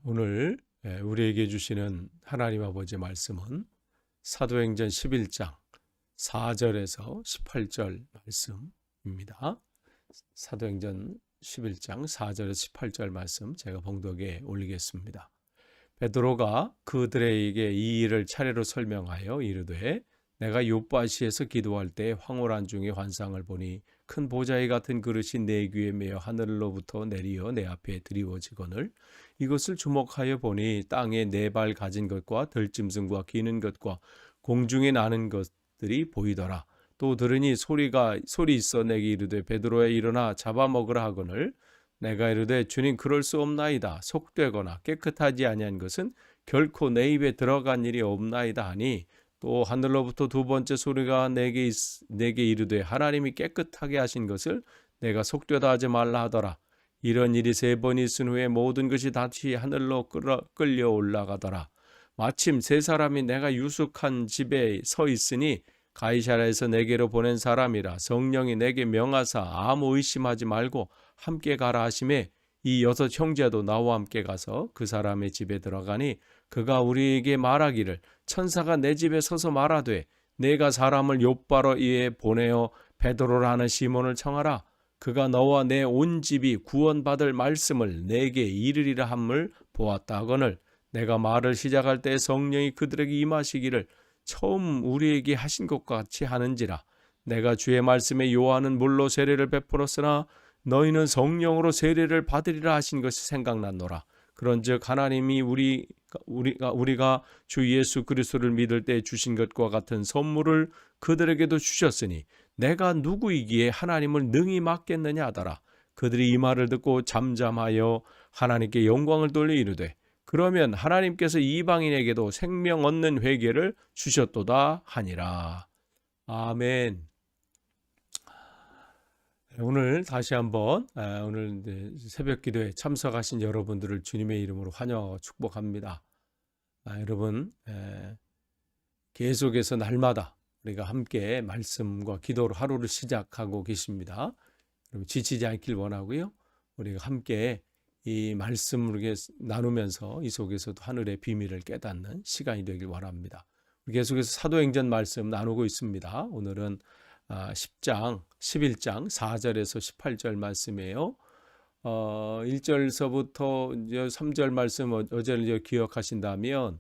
오늘 우리에게 주시는 하나님 아버지의 말씀은 사도행전 11장 4절에서 18절 말씀입니다. 사도행전 11장 4절에서 18절 말씀 제가 봉독에 올리겠습니다. 베드로가 그들에게 이 일을 차례로 설명하여 이르되 내가 요빠시에서 기도할 때 황홀한 중에 환상을 보니 큰 보자기 같은 그릇이 내 귀에 매어 하늘로부터 내리어 내 앞에 드리워지거늘 이것을 주목하여 보니 땅에 네 발 가진 것과 들짐승과 기는 것과 공중에 나는 것들이 보이더라. 또 들으니 소리 있어 내게 이르되 베드로야 일어나 잡아먹으라 하거늘 내가 이르되 주님 그럴 수 없나이다. 속되거나 깨끗하지 아니한 것은 결코 내 입에 들어간 일이 없나이다 하니 또 하늘로부터 두 번째 소리가 내게 이르되 하나님이 깨끗하게 하신 것을 내가 속되다 하지 말라 하더라. 이런 일이 세 번 있은 후에 모든 것이 다시 하늘로 끌려 올라가더라. 마침 세 사람이 내가 유숙한 집에 서 있으니 가이사랴에서 내게로 보낸 사람이라 성령이 내게 명하사 아무 의심하지 말고 함께 가라 하시매 이 여섯 형제도 나와 함께 가서 그 사람의 집에 들어가니 그가 우리에게 말하기를 천사가 내 집에 서서 말하되 내가 사람을 욥바로 이에 보내어 베드로라 하는 시몬을 청하라. 그가 너와 내 온 집이 구원받을 말씀을 내게 이르리라 함을 보았다 하거늘 내가 말을 시작할 때 성령이 그들에게 임하시기를 처음 우리에게 하신 것 같이 하는지라. 내가 주의 말씀에 요한은 물로 세례를 베풀었으나 너희는 성령으로 세례를 받으리라 하신 것이 생각났노라. 그런즉 하나님이 우리가 주 예수 그리스도를 믿을 때 주신 것과 같은 선물을 그들에게도 주셨으니 내가 누구이기에 하나님을 능히 맡겠느냐 하더라. 그들이 이 말을 듣고 잠잠하여 하나님께 영광을 돌려 이르되 그러면 하나님께서 이방인에게도 생명 얻는 회개를 주셨도다 하니라. 아멘. 오늘 다시 한번 오늘 새벽 기도에 참석하신 여러분들을 주님의 이름으로 환영하고 축복합니다. 여러분 계속해서 날마다 우리가 함께 말씀과 기도로 하루를 시작하고 계십니다. 여러분 지치지 않길 원하고요. 우리가 함께 이 말씀을 나누면서 이 속에서도 하늘의 비밀을 깨닫는 시간이 되길 원합니다. 계속해서 사도행전 말씀 나누고 있습니다. 오늘은 11장 4절에서 18절 말씀이에요. 1절서부터 이제 3절 말씀 어제를 기억하신다면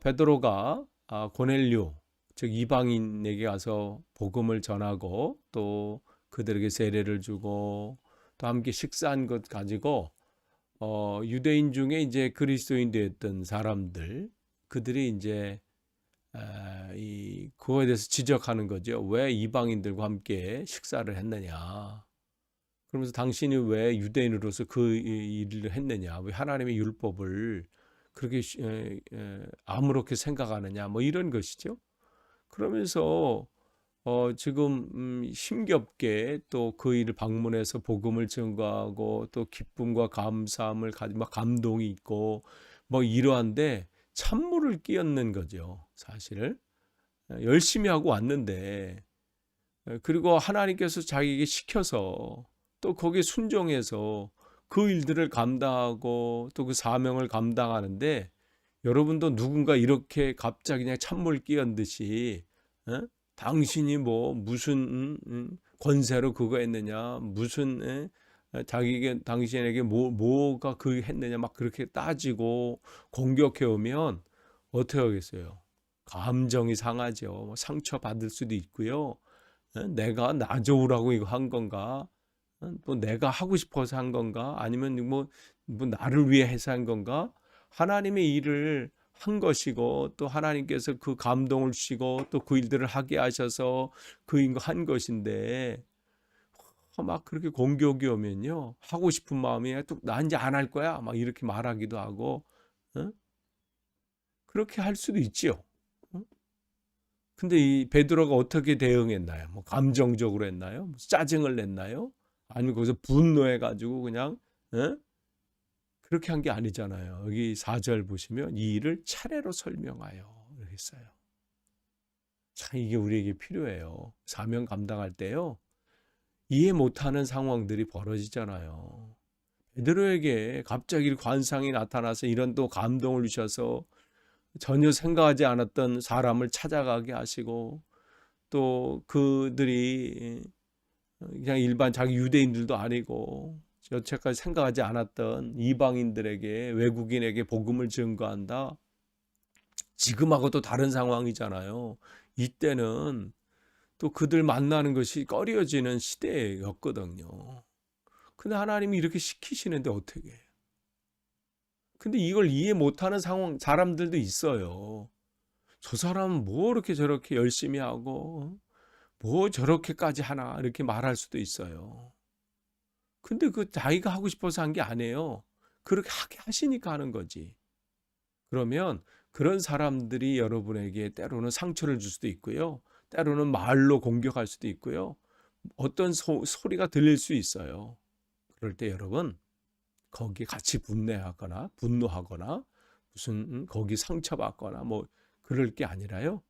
베드로가 고넬료 즉 이방인에게 가서 복음을 전하고 또 그들에게 세례를 주고 또 함께 식사한 것 가지고 유대인 중에 이제 그리스도인 되었던 사람들 그들이 이제 그거에 대해서 지적하는 거죠. 왜 이방인들과 함께 식사를 했느냐. 그러면서 당신이 왜 유대인으로서 그 일을 했느냐. 왜 하나님의 율법을 그렇게 아무렇게 생각하느냐. 뭐 이런 것이죠. 그러면서 지금 힘겹게 또 그 일을 방문해서 복음을 증거하고 또 기쁨과 감사함을 가지고 막 감동이 있고 뭐 이러한데 찬물을 끼얹는 거죠. 사실 열심히 하고 왔는데 그리고 하나님께서 자기에게 시켜서 또 거기에 순종해서 그 일들을 감당하고 또 그 사명을 감당하는데 여러분도 누군가 이렇게 갑자기 그냥 찬물 끼얹듯이 당신이 뭐 무슨 권세로 그거 했느냐 무슨 당신에게 뭐가 그 했느냐 막 그렇게 따지고 공격해 오면 어떻게 하겠어요? 감정이 상하죠. 상처 받을 수도 있고요. 내가 나 좋으라고 이거 한 건가? 또 내가 하고 싶어서 한 건가? 아니면 뭐 나를 위해 해서 한 건가? 하나님의 일을 한 것이고 또 하나님께서 그 감동을 주시고 또 그 일들을 하게 하셔서 그 일을 한 것인데 막 그렇게 공격이 오면요 하고 싶은 마음이 또 나 이제 안 할 거야 막 이렇게 말하기도 하고 그렇게 할 수도 있지요. 근데 이 베드로가 어떻게 대응했나요? 뭐 감정적으로 했나요? 짜증을 냈나요? 아니면 거기서 분노해 가지고 그냥 그렇게 한 게 아니잖아요. 여기 4절 보시면 이 일을 차례로 설명하여 이렇게 했어요. 참 이게 우리에게 필요해요. 사명 감당할 때요. 이해 못하는 상황들이 벌어지잖아요. 베드로에게 갑자기 관상이 나타나서 이런 또 감동을 주셔서 전혀 생각하지 않았던 사람을 찾아가게 하시고, 또 그들이 그냥 일반 자기 유대인들도 아니고 여태까지 생각하지 않았던 이방인들에게, 외국인에게 복음을 증거한다. 지금하고도 다른 상황이잖아요. 이때는 또 그들 만나는 것이 꺼려지는 시대였거든요. 근데 하나님이 이렇게 시키시는데 어떻게 해요? 근데 이걸 이해 못하는 사람들도 있어요. 저 사람은 뭐 이렇게 저렇게 열심히 하고 뭐 저렇게까지 하나 이렇게 말할 수도 있어요. 근데 그 자기가 하고 싶어서 한 게 아니에요. 그렇게 하게 하시니까 하는 거지. 그러면 그런 사람들이 여러분에게 때로는 상처를 줄 수도 있고요. 때로는 말로 공격할 수도 있고요. 어떤 소리가 들릴 수 있어요. 그럴 때 여러분, 거기에 같이 분노하거나 무슨 거기 상처받거나 뭐 그럴 게 아니라요.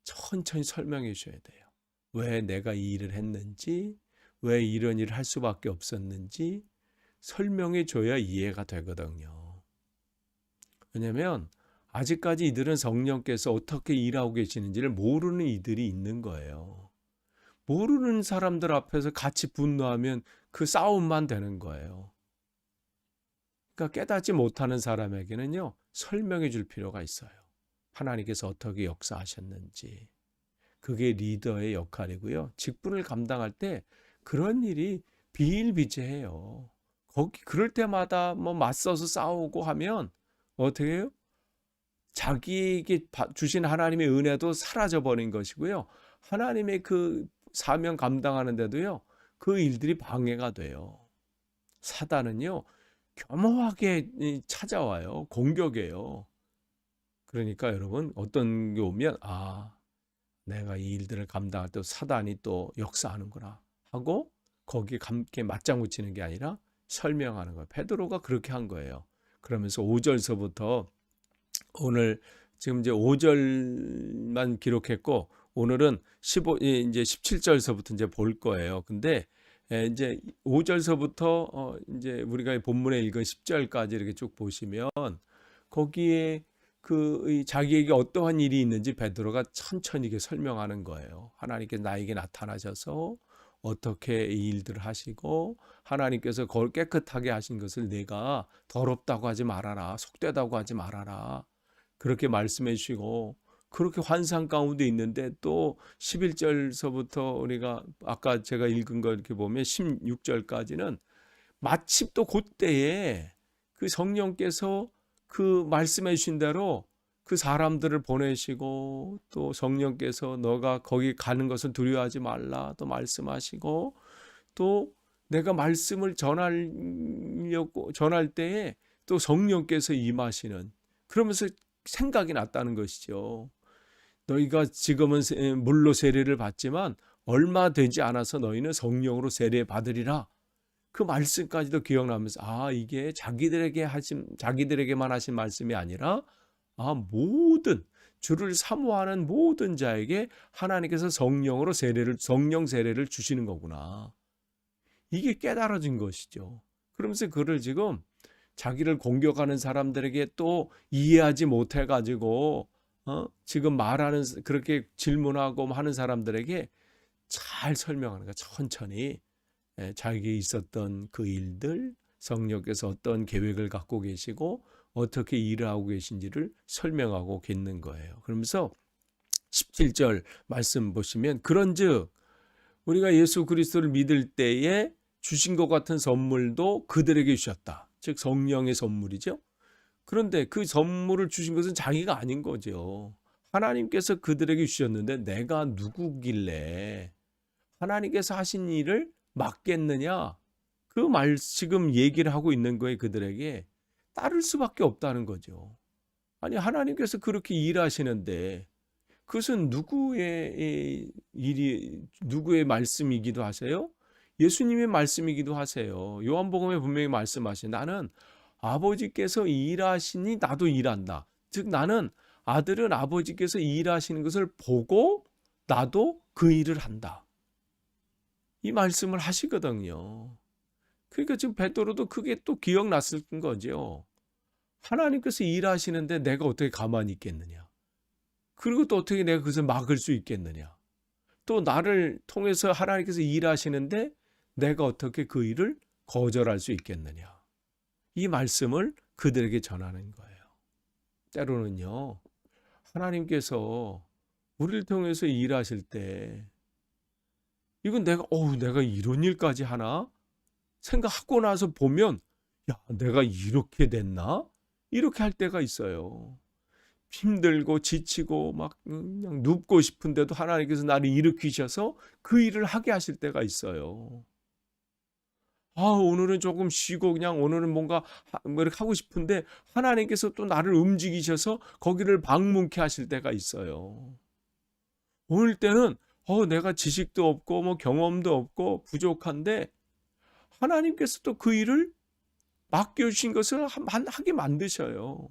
천천히 설명해 주셔야 돼요. 왜 내가 이 일을 했는지, 왜 이런 일을 할 수밖에 없었는지 설명해 줘야 이해가 되거든요. 왜냐하면 아직까지 이들은 성령께서 어떻게 일하고 계시는지를 모르는 이들이 있는 거예요. 모르는 사람들 앞에서 같이 분노하면 그 싸움만 되는 거예요. 그러니까 깨닫지 못하는 사람에게는요, 설명해 줄 필요가 있어요. 하나님께서 어떻게 역사하셨는지. 그게 리더의 역할이고요. 직분을 감당할 때 그런 일이 비일비재해요. 그럴 때마다 뭐 맞서서 싸우고 하면 어떻게 해요? 자기에게 주신 하나님의 은혜도 사라져 버린 것이고요. 하나님의 그 사명 감당하는데도요, 그 일들이 방해가 돼요. 사단은요, 겸허하게 찾아와요. 공격해요. 그러니까 여러분, 어떤 게 오면 내가 이 일들을 감당할 때 사단이 또 역사하는구나 하고 거기에 함께 맞장구 치는 게 아니라 설명하는 거예요. 베드로가 그렇게 한 거예요. 그러면서 5절서부터 오늘 지금 이제 5절만 기록했고, 오늘은 이제 17절서부터 이제 볼 거예요. 근데 이제 5절서부터 이제 우리가 본문에 읽은 10절까지 이렇게 쭉 보시면 거기에 자기에게 어떠한 일이 있는지 베드로가 천천히 이렇게 설명하는 거예요. 하나님께 나에게 나타나셔서 어떻게 이 일들을 하시고, 하나님께서 그걸 깨끗하게 하신 것을 내가 더럽다고 하지 말아라, 속되다고 하지 말아라, 그렇게 말씀해 주시고, 그렇게 환상 가운데 있는데 또 11절서부터 우리가 아까 제가 읽은 거 이렇게 보면 16절까지는 마침 또 그때에 그 성령께서 그 말씀해 주신 대로 그 사람들을 보내시고, 또 성령께서 너가 거기 가는 것을 두려워하지 말라 또 말씀하시고, 또 내가 말씀을 전할 때에 또 성령께서 임하시는, 그러면서 생각이 났다는 것이죠. 너희가 지금은 물로 세례를 받지만 얼마 되지 않아서 너희는 성령으로 세례 받으리라. 그 말씀까지도 기억나면서 이게 자기들에게만 하신 말씀이 아니라 모든 주를 사모하는 모든 자에게 하나님께서 성령 세례를 주시는 거구나. 이게 깨달아진 것이죠. 그러면서 그를 지금 자기를 공격하는 사람들에게 또 이해하지 못해 가지고 지금 말하는, 그렇게 질문하고 하는 사람들에게 잘 설명하는 거야. 천천히 자기에게 있었던 그 일들, 성령께서 어떤 계획을 갖고 계시고 어떻게 일을 하고 계신지를 설명하고 있는 거예요. 그러면서 17절 말씀 보시면, 그런즉 우리가 예수 그리스도를 믿을 때에 주신 것 같은 선물도 그들에게 주셨다. 즉 성령의 선물이죠. 그런데 그 선물을 주신 것은 자기가 아닌 거죠. 하나님께서 그들에게 주셨는데 내가 누구길래 하나님께서 하신 일을 맡겠느냐? 그 말 지금 얘기를 하고 있는 거예요. 그들에게 따를 수밖에 없다는 거죠. 아니, 하나님께서 그렇게 일하시는데 그것은 누구의 말씀이기도 하세요? 예수님의 말씀이기도 하세요. 요한복음에 분명히 말씀하신, 나는 아버지께서 일하시니 나도 일한다. 즉 나는, 아들은 아버지께서 일하시는 것을 보고 나도 그 일을 한다. 이 말씀을 하시거든요. 그러니까 지금 베드로도 그게 또 기억났을 거죠. 하나님께서 일하시는데 내가 어떻게 가만히 있겠느냐. 그리고 또 어떻게 내가 그것을 막을 수 있겠느냐. 또 나를 통해서 하나님께서 일하시는데 내가 어떻게 그 일을 거절할 수 있겠느냐. 이 말씀을 그들에게 전하는 거예요. 때로는요, 하나님께서 우리를 통해서 일하실 때 이건 내가 이런 일까지 하나? 생각하고 나서 보면 야, 내가 이렇게 됐나? 이렇게 할 때가 있어요. 힘들고 지치고 막 그냥 눕고 싶은데도 하나님께서 나를 일으키셔서 그 일을 하게 하실 때가 있어요. 오늘은 조금 쉬고 그냥 오늘은 뭔가 이렇게 하고 싶은데 하나님께서 또 나를 움직이셔서 거기를 방문케 하실 때가 있어요. 오늘 때는 내가 지식도 없고 뭐 경험도 없고 부족한데 하나님께서 또 그 일을 맡겨주신 것을 하게 만드셔요.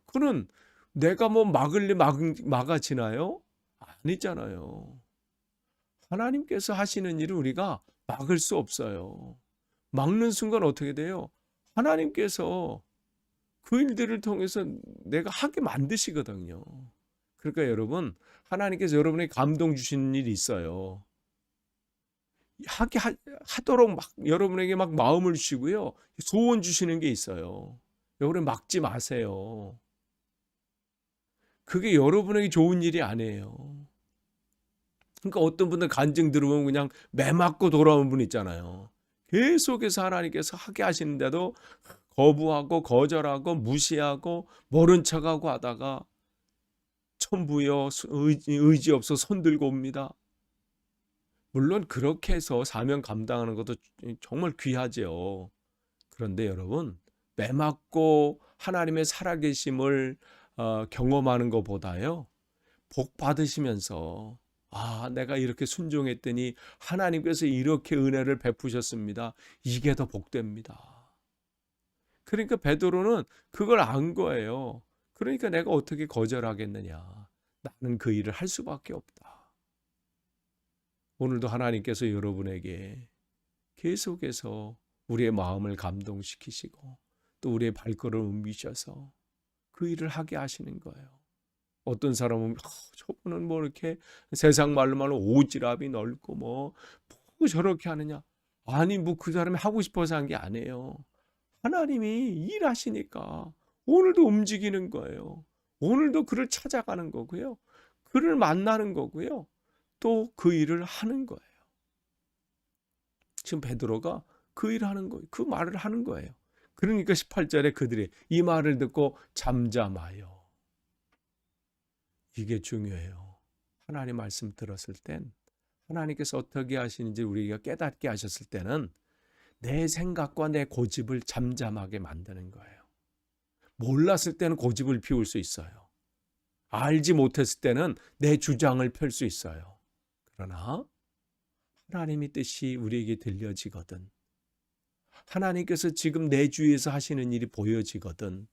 그는 내가 뭐 막아지나요? 아니잖아요. 하나님께서 하시는 일을 우리가 막을 수 없어요. 막는 순간 어떻게 돼요? 하나님께서 그 일들을 통해서 내가 하게 만드시거든요. 그러니까 여러분, 하나님께서 여러분에게 감동 주시는 일이 있어요. 하도록 막 여러분에게 막 마음을 주시고요. 소원 주시는 게 있어요. 여러분 막지 마세요. 그게 여러분에게 좋은 일이 아니에요. 그러니까 어떤 분들 간증 들으면 그냥 매 맞고 돌아오는 분 있잖아요. 계속해서 하나님께서 하게 하시는데도 거부하고 거절하고 무시하고 모른 척하고 하다가 천부여 의지 없어 손 들고 옵니다. 물론 그렇게 해서 사명 감당하는 것도 정말 귀하죠. 그런데 여러분, 매 맞고 하나님의 살아계심을 경험하는 것보다요, 복 받으시면서 내가 이렇게 순종했더니 하나님께서 이렇게 은혜를 베푸셨습니다. 이게 더 복됩니다. 그러니까 베드로는 그걸 안 거예요. 그러니까 내가 어떻게 거절하겠느냐. 나는 그 일을 할 수밖에 없다. 오늘도 하나님께서 여러분에게 계속해서 우리의 마음을 감동시키시고 또 우리의 발걸음을 옮기셔서 그 일을 하게 하시는 거예요. 어떤 사람은 저분은 뭐 이렇게 세상 말로 말하면 오지랖이 넓고 뭐 저렇게 하느냐. 아니 뭐 그 사람이 하고 싶어서 한 게 아니에요. 하나님이 일하시니까 오늘도 움직이는 거예요. 오늘도 그를 찾아가는 거고요. 그를 만나는 거고요. 또 그 일을 하는 거예요. 지금 베드로가 그 일을 하는 거예요. 그 말을 하는 거예요. 그러니까 18절에 그들이 이 말을 듣고 잠잠하여. 이게 중요해요. 하나님 말씀 들었을 땐 하나님께서 어떻게 하시는지 우리가 깨닫게 하셨을 때는 내 생각과 내 고집을 잠잠하게 만드는 거예요. 몰랐을 때는 고집을 피울 수 있어요. 알지 못했을 때는 내 주장을 펼 수 있어요. 그러나 하나님의 뜻이 우리에게 들려지거든, 하나님께서 지금 내 주위에서 하시는 일이 보여지거든,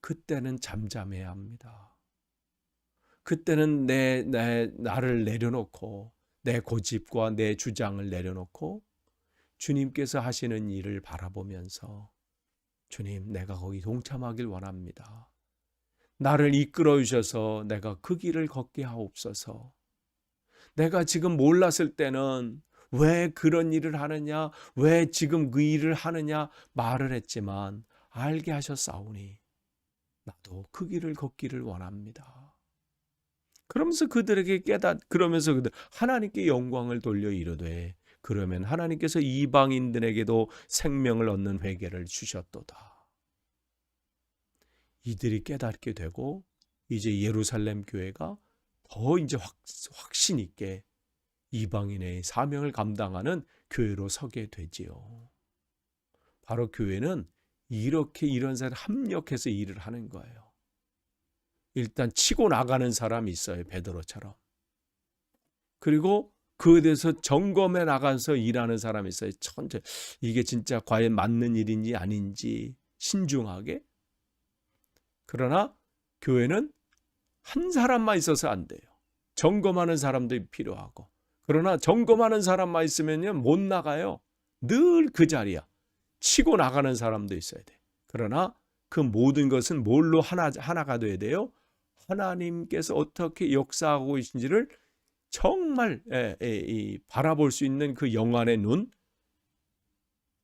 그때는 잠잠해야 합니다. 그때는 나를 내려놓고 내 고집과 내 주장을 내려놓고 주님께서 하시는 일을 바라보면서 주님, 내가 거기 동참하길 원합니다. 나를 이끌어 주셔서 내가 그 길을 걷게 하옵소서. 내가 지금 몰랐을 때는 왜 그런 일을 하느냐, 왜 지금 그 일을 하느냐 말을 했지만 알게 하셨사오니 나도 그 길을 걷기를 원합니다. 그러면서 그들에게 그러면서 그들 하나님께 영광을 돌려 이르되 그러면 하나님께서 이방인들에게도 생명을 얻는 회개를 주셨도다. 이들이 깨닫게 되고 이제 예루살렘 교회가 더 이제 확신 있게 이방인의 사명을 감당하는 교회로 서게 되지요. 바로 교회는 이렇게 이런 사람 합력해서 일을 하는 거예요. 일단 치고 나가는 사람이 있어요. 베드로처럼. 그리고 그에 대해서 점검해 나가서 일하는 사람이 있어요. 이게 진짜 과연 맞는 일인지 아닌지 신중하게. 그러나 교회는 한 사람만 있어서 안 돼요. 점검하는 사람도 필요하고. 그러나 점검하는 사람만 있으면요 못 나가요. 늘 그 자리야. 치고 나가는 사람도 있어야 돼. 그러나 그 모든 것은 뭘로 하나가 돼야 돼요? 하나님께서 어떻게 역사하고 계신지를 정말 바라볼 수 있는 그 영안의 눈,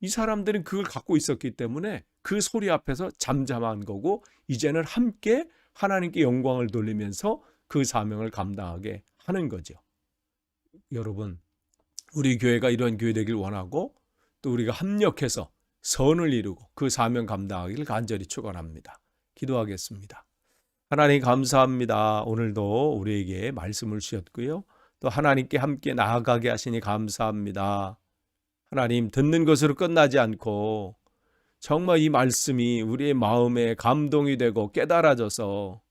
이 사람들은 그걸 갖고 있었기 때문에 그 소리 앞에서 잠잠한 거고, 이제는 함께 하나님께 영광을 돌리면서 그 사명을 감당하게 하는 거죠. 여러분, 우리 교회가 이런 교회 되길 원하고, 또 우리가 합력해서 선을 이루고 그 사명 감당하기를 간절히 축원합니다. 기도하겠습니다. 하나님 감사합니다. 오늘도 우리에게 말씀을 주셨고요. 또 하나님께 함께 나아가게 하시니 감사합니다. 하나님, 듣는 것으로 끝나지 않고 정말 이 말씀이 우리의 마음에 감동이 되고 깨달아져서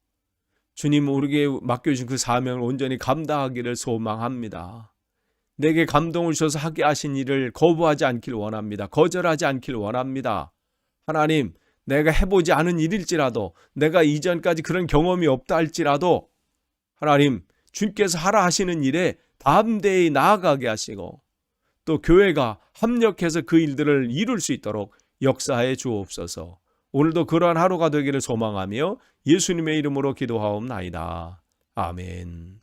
주님 우리에게 맡겨주신 그 사명을 온전히 감당하기를 소망합니다. 내게 감동을 주셔서 하게 하신 일을 거부하지 않길 원합니다. 거절하지 않길 원합니다. 하나님, 내가 해보지 않은 일일지라도, 내가 이전까지 그런 경험이 없다 할지라도 하나님, 주께서 하라 하시는 일에 담대히 나아가게 하시고, 또 교회가 합력해서 그 일들을 이룰 수 있도록 역사해 주옵소서. 오늘도 그러한 하루가 되기를 소망하며 예수님의 이름으로 기도하옵나이다. 아멘.